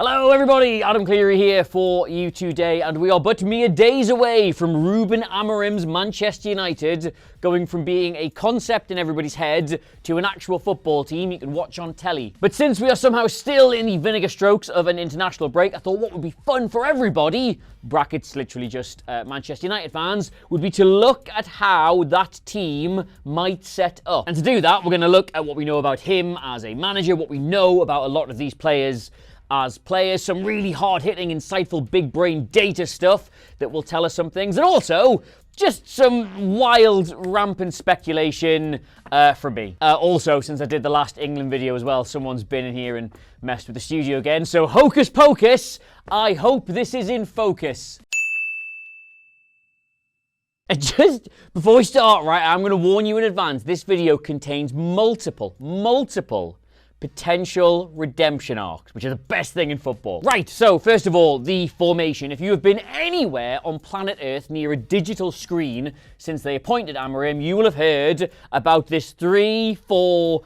Hello everybody, Adam Clery here for you today, and we are but mere days away from Ruben Amorim's Manchester United going from being a concept in everybody's head to an actual football team you can watch on telly. But since we are somehow still in the vinegar strokes of an international break, I thought what would be fun for everybody, brackets literally just Manchester United fans, would be to look at how that team might set up. And to do that, we're going to look at what we know about him as a manager, what we know about a lot of these players as players, some really hard-hitting, insightful, big-brain data stuff that will tell us some things, and also just some wild, rampant speculation from me. Also, since I did the last England video as well, someone's been in here and messed with the studio again, so hocus pocus, I hope this is in focus. And just before we start, right, I'm going to warn you in advance, this video contains multiple potential redemption arcs, which are the best thing in football. Right, so first of all, the formation. If you have been anywhere on planet Earth near a digital screen since they appointed Amarim, you will have heard about this 3-4-3,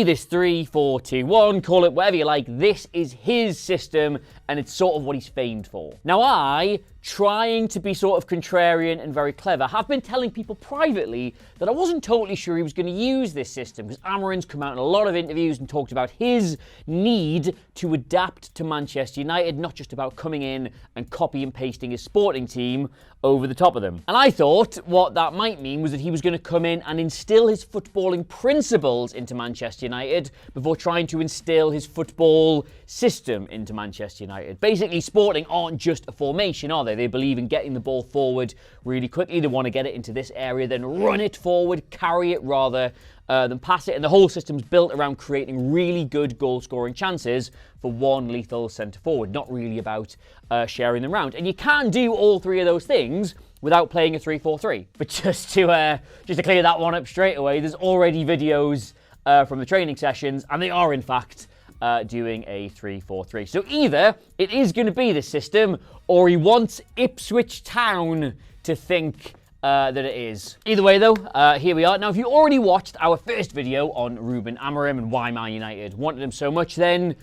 this 3-4-2-1, call it whatever you like. This is his system, and it's sort of what he's famed for. Now I, trying to be sort of contrarian and very clever, have been telling people privately that I wasn't totally sure he was going to use this system, because Amarim's come out in a lot of interviews and talked about his need to adapt to Manchester United, not just about coming in and copy and pasting his sporting team over the top of them. And I thought what that might mean was that he was going to come in and instill his footballing principles into Manchester United before trying to instill his football system into Manchester United. Basically, Sporting aren't just a formation, are they? They believe in getting the ball forward really quickly. They want to get it into this area, then run it forward, carry it rather than pass it. And the whole system's built around creating really good goal-scoring chances for one lethal centre-forward, not really about sharing them around. And you can do all three of those things without playing a 3-4-3. But just to clear that one up straight away, there's already videos from the training sessions, and they are in fact doing a 3-4-3. So either it is going to be this system, or he wants Ipswich Town to think that it is. Either way though, here we are. Now if you already watched our first video on Ruben Amorim and why Man United wanted him so much, then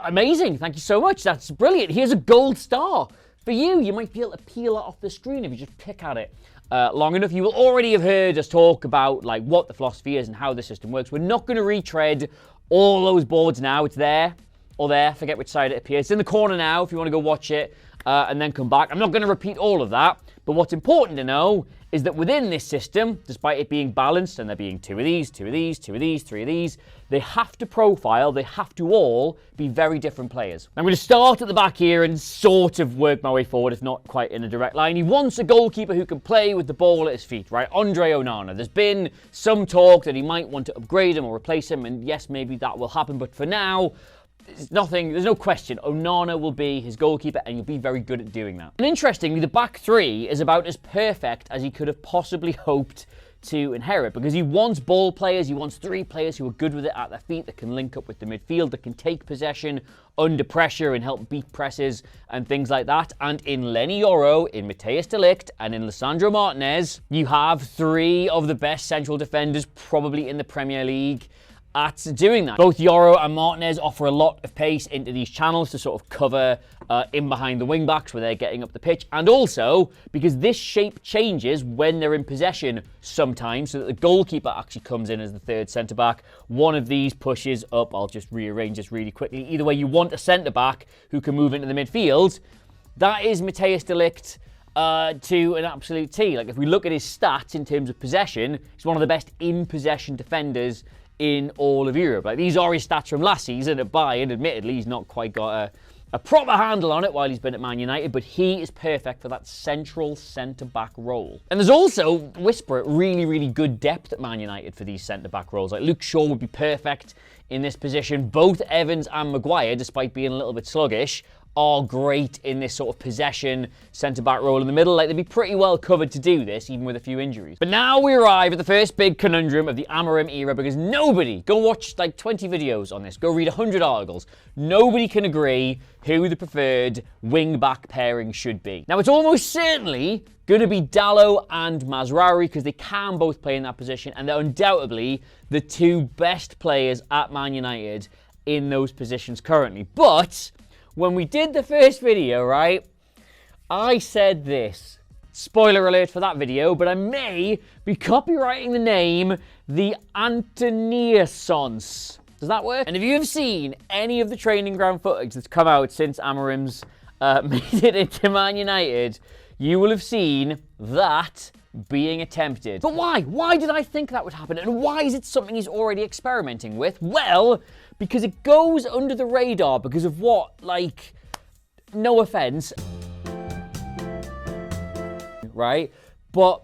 amazing, thank you so much, that's brilliant. Here's a gold star for you. You might be able to peel it off the screen if you just pick at it long enough. You will already have heard us talk about like what the philosophy is and how the system works. We're not going to retread all those boards now. It's there or there, forget which side it appears. It's in the corner now if you want to go watch it and then come back. I'm not going to repeat all of that, but what's important to know is that within this system, despite it being balanced and there being two of these, three of these, they have to profile, they have to all be very different players. I'm going to start at the back here and sort of work my way forward, if not quite in a direct line. He wants a goalkeeper who can play with the ball at his feet, right? Andre Onana. There's been some talk that he might want to upgrade him or replace him, and yes, maybe that will happen, but for now, there's no question, Onana will be his goalkeeper and he'll be very good at doing that. And interestingly, the back three is about as perfect as he could have possibly hoped to inherit, because he wants ball players, he wants three players who are good with it at their feet, that can link up with the midfield, that can take possession under pressure and help beat presses and things like that. And in Leny Yoro, in 𝗦𝗶𝗴𝗍𝗓, and in Lisandro Martinez, you have three of the best central defenders probably in the Premier League at doing that. Both Yoro and Martinez offer a lot of pace into these channels to sort of cover in behind the wing backs where they're getting up the pitch, and also because this shape changes when they're in possession sometimes, so that the goalkeeper actually comes in as the third centre back. One of these pushes up. I'll just rearrange this really quickly. Either way, you want a centre back who can move into the midfield. That is 𝗦𝗶𝗴𝗍𝗓 to an absolute T. Like if we look at his stats in terms of possession, he's one of the best in possession defenders in all of Europe. Like these are his stats from last season at Bayern. Admittedly, he's not quite got a proper handle on it while he's been at Man United, but he is perfect for that central centre-back role. And there's also, whisper it, really good depth at Man United for these centre-back roles. Like Luke Shaw would be perfect in this position. Both Evans and Maguire, despite being a little bit sluggish, are great in this sort of possession centre-back role in the middle. Like, they'd be pretty well covered to do this, even with a few injuries. But now we arrive at the first big conundrum of the Amarim era, because nobody, go watch like 20 videos on this, go read 100 articles, nobody can agree who the preferred wing-back pairing should be. Now, it's almost certainly going to be Ďalo and Mazraoui, because they can both play in that position, and they're undoubtedly the two best players at Man United in those positions currently. But when we did the first video, right, I said this. Spoiler alert for that video, but I may be copywriting the name the 𝗕𝗫𝗧𝗏𝗠𝗔. Does that work? And if you have seen any of the training ground footage that's come out since Amarim's made it into Man United, you will have seen that being attempted. But why? Why did I think that would happen? And why is it something he's already experimenting with? Well, because it goes under the radar because of what, like, no offense, right? But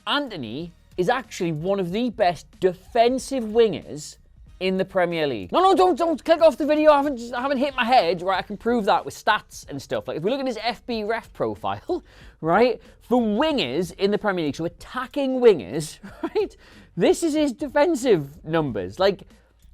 Antony is actually one of the best defensive wingers in the Premier League. No, don't click off the video. I haven't hit my head, right? I can prove that with stats and stuff. Like, if we look at his FB ref profile, right, for wingers in the Premier League, so attacking wingers, right, this is his defensive numbers. Like,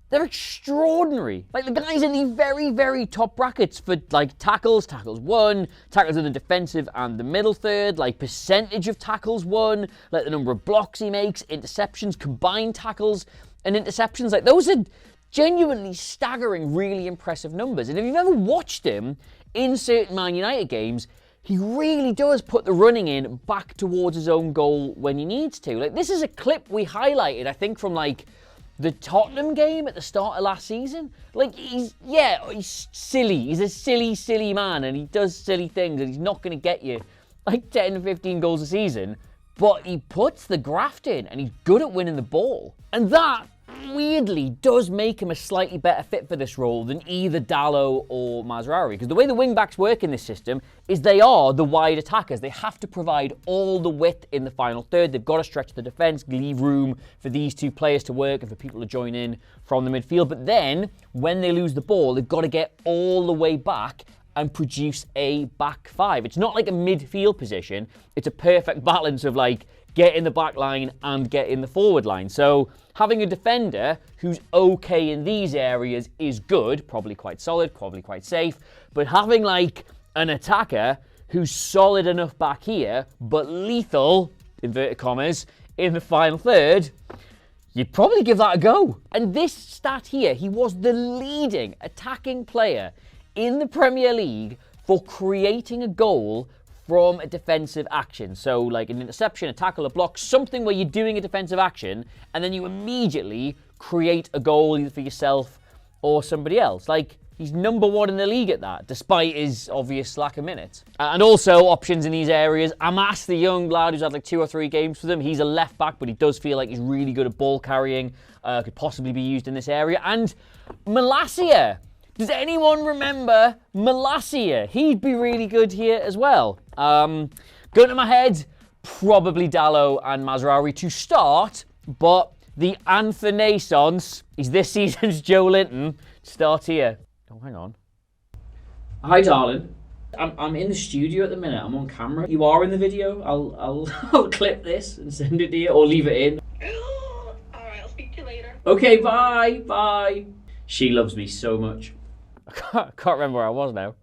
they're extraordinary. Like, the guy's in the very, very top brackets for, like, tackles won, tackles in the defensive and the middle third, like, percentage of tackles won, like, the number of blocks he makes, interceptions, combined tackles and interceptions. Like, those are genuinely staggering, really impressive numbers. And if you've ever watched him in certain Man United games, he really does put the running in back towards his own goal when he needs to. Like, this is a clip we highlighted, I think, from, like, the Tottenham game at the start of last season. Like, he's silly. He's a silly man, and he does silly things, and he's not going to get you, like, 10, 15 goals a season. But he puts the graft in, and he's good at winning the ball. And that, weirdly, does make him a slightly better fit for this role than either Ďalo or Mazraoui. Because the way the wing-backs work in this system is they are the wide attackers. They have to provide all the width in the final third. They've got to stretch the defence, leave room for these two players to work and for people to join in from the midfield. But then, when they lose the ball, they've got to get all the way back and produce a back five. It's not like a midfield position. It's a perfect balance of, like, get in the back line and get in the forward line. So having a defender who's okay in these areas is good, probably quite solid, probably quite safe. But having, like, an attacker who's solid enough back here, but lethal, inverted commas, in the final third, you'd probably give that a go. And this stat here, he was the leading attacking player in the Premier League for creating a goal from a defensive action. So, like, an interception, a tackle, a block, something where you're doing a defensive action and then you immediately create a goal either for yourself or somebody else. Like, he's number one in the league at that, despite his obvious lack of minutes. And also options in these areas. Amas, the young lad who's had like 2 or 3 games for them, he's a left back, but he does feel like he's really good at ball carrying, could possibly be used in this area. And Malacia. Does anyone remember Malacia? He'd be really good here as well. Gun to my head, probably Ďalo and Mazraoui to start, but the 𝗕𝗫𝗧𝗏𝗠𝗔, he's this season's Joe Linton, starts here. Oh, hang on. Hi, darling. I'm in the studio at the minute. I'm on camera. You are in the video. I'll clip this and send it to you, or leave it in. All right, I'll speak to you later. Okay, bye. She loves me so much. I can't remember where I was now.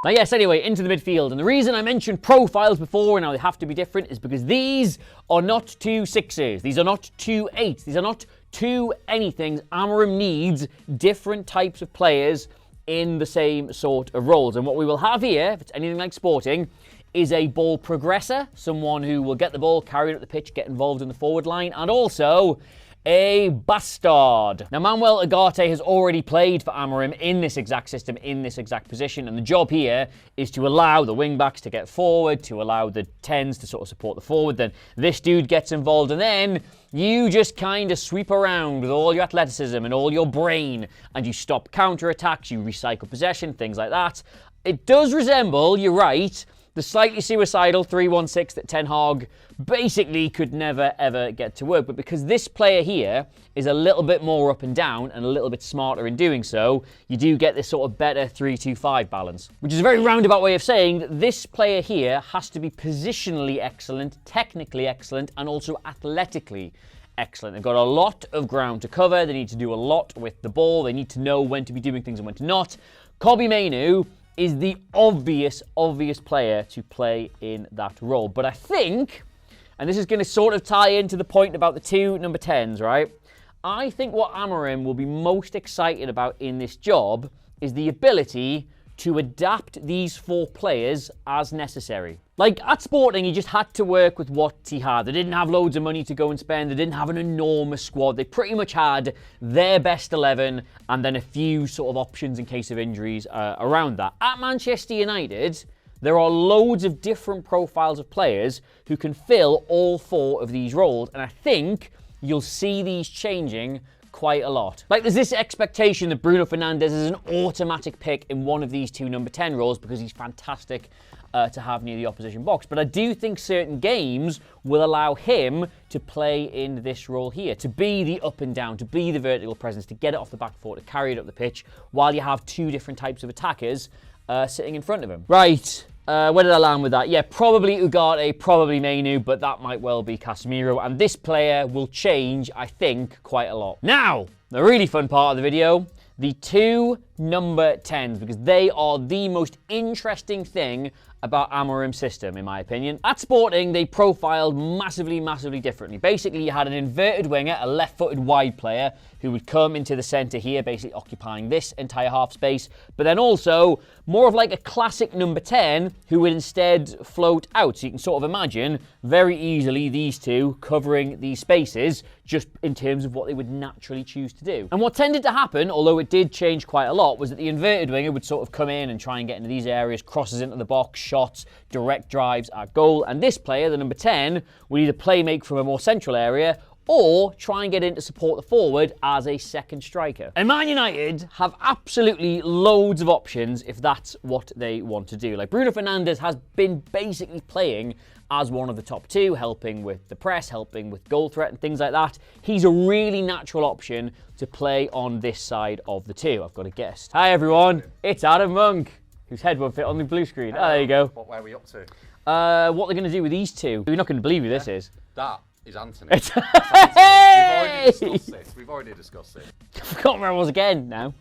Now, yes, anyway, into the midfield. And the reason I mentioned profiles before and how they have to be different is because these are not 2 6s. These are not 2 8s. These are not 2 anythings. Amarim needs different types of players in the same sort of roles. And what we will have here, if it's anything like Sporting, is a ball progressor, someone who will get the ball, carry it up the pitch, get involved in the forward line, and also a bastard. Now, 𝗕𝗁 𝗕𝗏𝗧𝗏 has already played for Amarim in this exact system, in this exact position, and the job here is to allow the wing-backs to get forward, to allow the 10s to sort of support the forward, then this dude gets involved, and then you just kind of sweep around with all your athleticism and all your brain, and you stop counter-attacks, you recycle possession, things like that. It does resemble, you're right, the slightly suicidal 3-1-6 that Ten Hag basically could never, ever get to work. But because this player here is a little bit more up and down and a little bit smarter in doing so, you do get this sort of better 3-2-5 balance. Which is a very roundabout way of saying that this player here has to be positionally excellent, technically excellent, and also athletically excellent. They've got a lot of ground to cover. They need to do a lot with the ball. They need to know when to be doing things and when to not. Kobee Mainoo is the obvious player to play in that role. But I think, and this is going to sort of tie into the point about the 2 number 10s, right? I think what Amarim will be most excited about in this job is the ability to adapt these 4 players as necessary. Like, at Sporting, he just had to work with what he had. They didn't have loads of money to go and spend. They didn't have an enormous squad. They pretty much had their best 11 and then a few sort of options in case of injuries around that. At Manchester United, there are loads of different profiles of players who can fill all 4 of these roles, and I think you'll see these changing quite a lot. Like, there's this expectation that Bruno Fernandes is an automatic pick in one of these 2 number 10 roles because he's fantastic to have near the opposition box. But I do think certain games will allow him to play in this role here, to be the up and down, to be the vertical presence, to get it off the back foot, to carry it up the pitch, while you have 2 different types of attackers sitting in front of him. Right. Where did I land with that? Yeah, probably 𝗕𝗫𝗓𝗓, probably Mainoo, but that might well be Casemiro. And this player will change, I think, quite a lot. Now, the really fun part of the video, the 2 number 10s, because they are the most interesting thing about Amarim's system, in my opinion. At Sporting, they profiled massively, massively differently. Basically, you had an inverted winger, a left-footed wide player, who would come into the centre here, basically occupying this entire half space, but then also more of like a classic number 10 who would instead float out. So you can sort of imagine very easily these 2 covering these spaces just in terms of what they would naturally choose to do. And what tended to happen, although it did change quite a lot, was that the inverted winger would sort of come in and try and get into these areas, crosses into the box, shots, direct drives at goal, and this player, the number 10, would either play make from a more central area or try and get in to support the forward as a second striker. And Man United have absolutely loads of options if that's what they want to do. Like, Bruno Fernandes has been basically playing as one of the top 2, helping with the press, helping with goal threat and things like that. He's a really natural option to play on this side of the 2. I've got a guest. Hi everyone, it's Adam Monk, whose head won't fit on the blue screen. Oh, there you go. Where are we up to? What they're going to do with these 2. You're not going to believe who this is. That is Antony. Hey! We've already discussed it. I forgot where I was again now.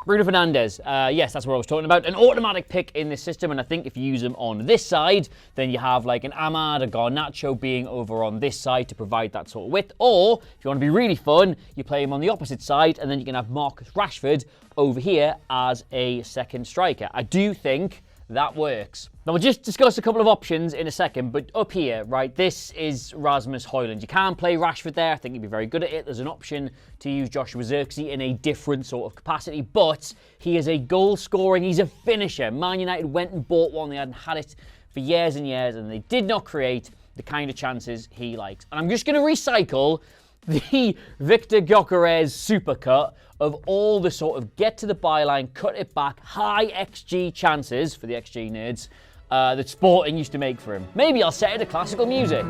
Bruno Fernandes, yes, that's what I was talking about. An automatic pick in this system, and I think if you use them on this side, then you have like an Amad, a Garnacho being over on this side to provide that sort of width. Or, if you want to be really fun, you play him on the opposite side, and then you can have Marcus Rashford over here as a second striker. I do think that works. Now, we'll just discuss a couple of options in a second, but up here, right, this is Rasmus Hojlund. You can play Rashford there. I think he'd be very good at it. There's an option to use 𝗕𝗓𝗧𝗏 in a different sort of capacity, but he is a goal scoring, he's a finisher. Man United went and bought one. They hadn't had it for years and years, and they did not create the kind of chances he likes. And I'm just going to recycle the 𝗕𝗓𝗧𝗏𝗏 supercut of all the sort of get to the byline, cut it back, high XG chances for the XG nerds that Sporting used to make for him. Maybe I'll set it to classical music.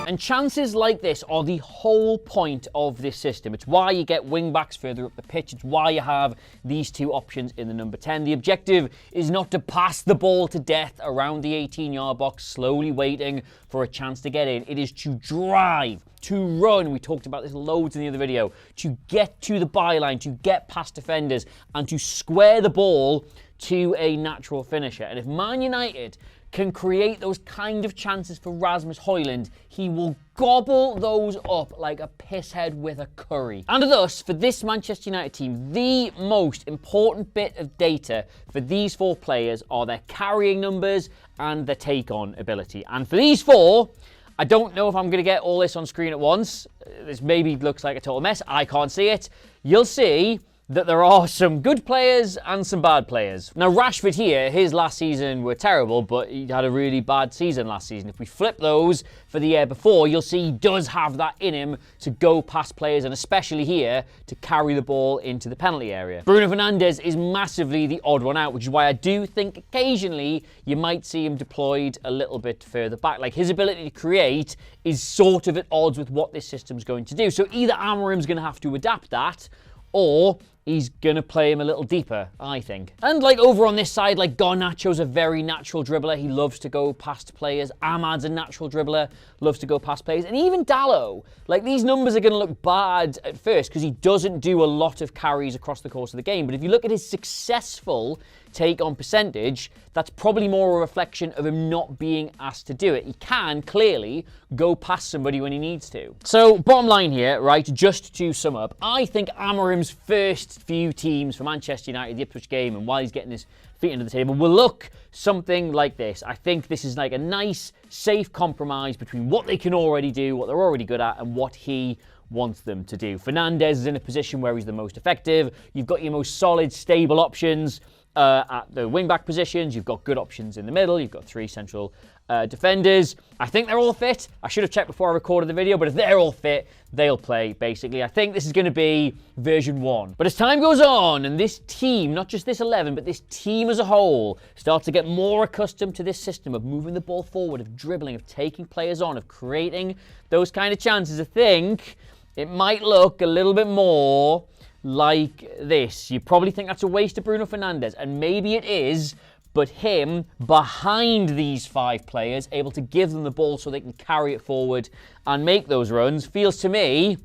And chances like this are the whole point of this system. It's why you get wing-backs further up the pitch. It's why you have these 2 options in the number 10. The objective is not to pass the ball to death around the 18-yard box, slowly waiting for a chance to get in. It is to drive, to run. We talked about this loads in the other video. To get to the byline, to get past defenders, and to square the ball to a natural finisher. And if Man United can create those kind of chances for Rasmus Hojlund, he will gobble those up like a pisshead with a curry. And thus, for this Manchester United team, the most important bit of data for these 4 players are their carrying numbers and their take-on ability. And for these 4, I don't know if I'm going to get all this on screen at once. This maybe looks like a total mess. I can't see it. You'll see that there are some good players and some bad players. Now, Rashford here, his last season were terrible, but he had a really bad season last season. If we flip those for the year before, you'll see he does have that in him to go past players, and especially here, to carry the ball into the penalty area. Bruno Fernandes is massively the odd one out, which is why I do think occasionally you might see him deployed a little bit further back. Like, his ability to create is sort of at odds with what this system's going to do. So either Amarim's going to have to adapt that, or he's going to play him a little deeper, I think. And like over on this side, like Garnacho's a very natural dribbler. He loves to go past players. Amad's a natural dribbler, loves to go past players. And even 𝗕𝗏𝗏, like these numbers are going to look bad at first because he doesn't do a lot of carries across the course of the game. But if you look at his successful take on percentage, that's probably more a reflection of him not being asked to do it. He can clearly go past somebody when he needs to. So bottom line here, right, just to sum up, I think Amarim's first few teams for Manchester United, the Ipswich game, and while he's getting his feet under the table, will look something like this. I think this is like a nice, safe compromise between what they can already do, what they're already good at, and what he wants them to do. Fernandes is in a position where he's the most effective. You've got your most solid, stable options at the wing-back positions. You've got good options in the middle. You've got 3 central defenders. I think they're all fit. I should have checked before I recorded the video, but if they're all fit, they'll play, basically. I think this is going to be version 1. But as time goes on, and this team, not just this 11, but this team as a whole, starts to get more accustomed to this system of moving the ball forward, of dribbling, of taking players on, of creating those kind of chances, I think it might look a little bit more like this. You probably think that's a waste of Bruno Fernandes, and maybe it is, but him behind these 5 players, able to give them the ball so they can carry it forward and make those runs, feels to me,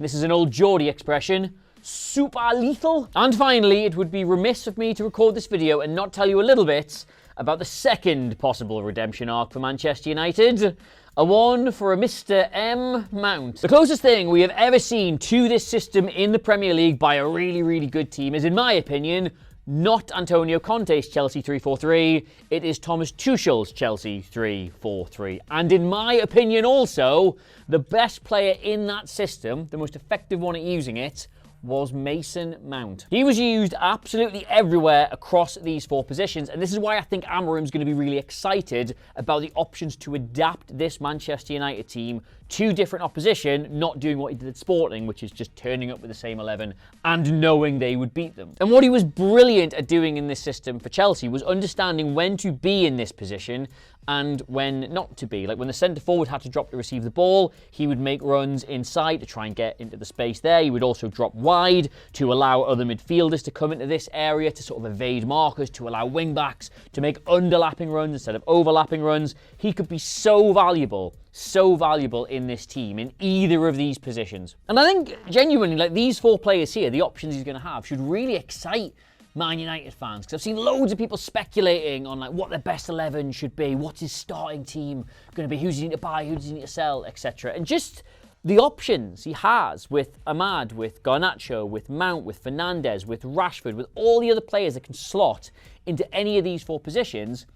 this is an old Geordie expression, super lethal. And finally, it would be remiss of me to record this video and not tell you a little bit about the second possible redemption arc for Manchester United. A one for a Mr. M. Mount. The closest thing we have ever seen to this system in the Premier League by a really, really good team is, in my opinion, not Antonio Conte's Chelsea 3-4-3. It is Thomas Tuchel's Chelsea 3-4-3. And in my opinion also, the best player in that system, the most effective one at using it, was Mason Mount. He was used absolutely everywhere across these 4 positions, and this is why I think Amarim's going to be really excited about the options to adapt this Manchester United team to different opposition, not doing what he did at Sporting, which is just turning up with the same 11 and knowing they would beat them. And what he was brilliant at doing in this system for Chelsea was understanding when to be in this position and when not to be. Like when the centre forward had to drop to receive the ball, he would make runs inside to try and get into the space there. He would also drop wide to allow other midfielders to come into this area to sort of evade markers, to allow wing-backs to make underlapping runs instead of overlapping runs. He could be so valuable in this team, in either of these positions. And I think, genuinely, like these 4 players here, the options he's going to have, should really excite Man United fans, because I've seen loads of people speculating on like what their best 11 should be, what's his starting team going to be, who does he need to buy, who does he need to sell, etc. And just the options he has with Ahmad, with Garnacho, with Mount, with Fernandes, with Rashford, with all the other players that can slot into any of these 4 positions,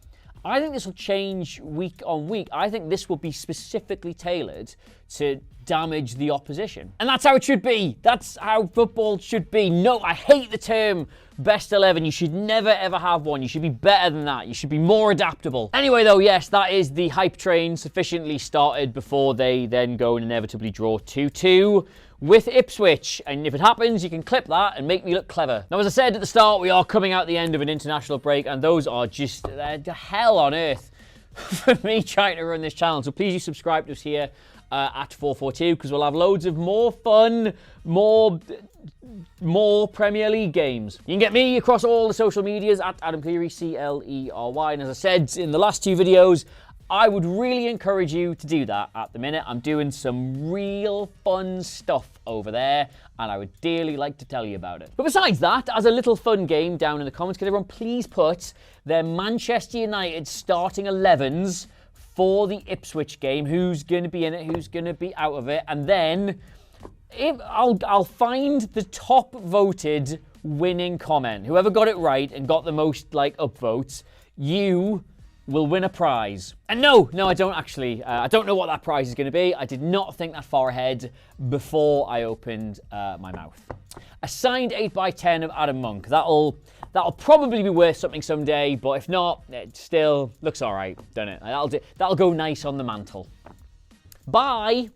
I think this will change week on week. I think this will be specifically tailored to damage the opposition. And that's how it should be. That's how football should be. No, I hate the term best 11. You should never ever have one. You should be better than that. You should be more adaptable. Anyway though, yes, that is the hype train sufficiently started before they then go and inevitably draw 2-2 with Ipswich. And if it happens, you can clip that and make me look clever. Now, as I said at the start, we are coming out the end of an international break, and those are just the hell on earth for me trying to run this channel. So please do subscribe to us here at FourFourTwo, because we'll have loads of more fun, more Premier League games. You can get me across all the social medias at Adam Clery, C-L-E-R-Y. And as I said in the last 2 videos, I would really encourage you to do that at the minute. I'm doing some real fun stuff over there, and I would dearly like to tell you about it. But besides that, as a little fun game down in the comments, could everyone please put their Manchester United starting 11s for the Ipswich game? Who's going to be in it? Who's going to be out of it? And then I'll find the top voted winning comment. Whoever got it right and got the most upvotes, you will win a prize. And no, I don't actually. I don't know what that prize is going to be. I did not think that far ahead before I opened my mouth. A signed 8x10 of Adam Monk. That'll probably be worth something someday, but if not, it still looks all right, doesn't it? That'll go nice on the mantle. Bye.